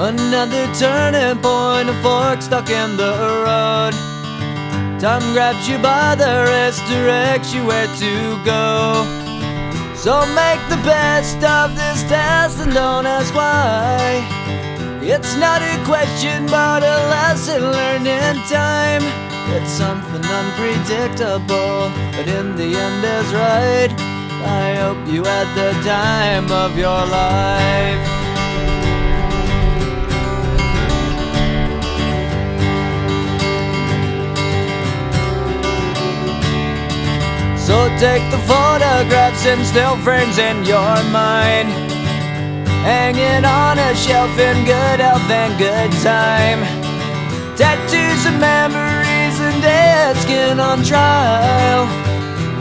Another turning point, a fork stuck in the road. Time grabs you by the wrist, directs you where to go. So make the best of this test and don't ask why. It's not a question but a lesson learned in time. It's something unpredictable, but in the end is right. I hope you had the time of your life. So take the photographs and still frames in your mind, hanging on a shelf in good health and good time. Tattoos of memories and dead skin on trial.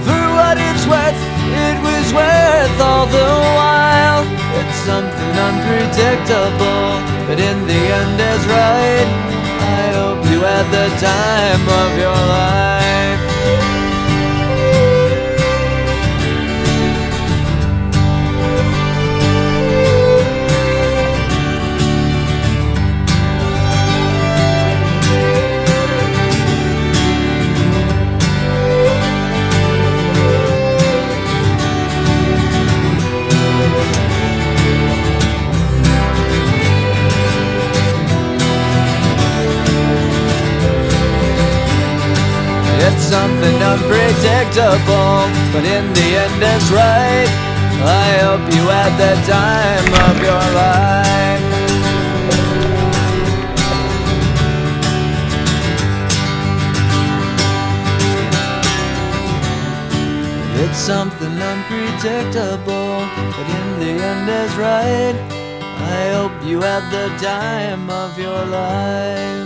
For what it's worth, it was worth all the while. It's something unpredictable, but in the end is right. I hope you had the time of your life. It's something unpredictable, but in the end it's right. I hope you had the time of your life. It's something unpredictable, but in the end is right. I hope you had the time of your life.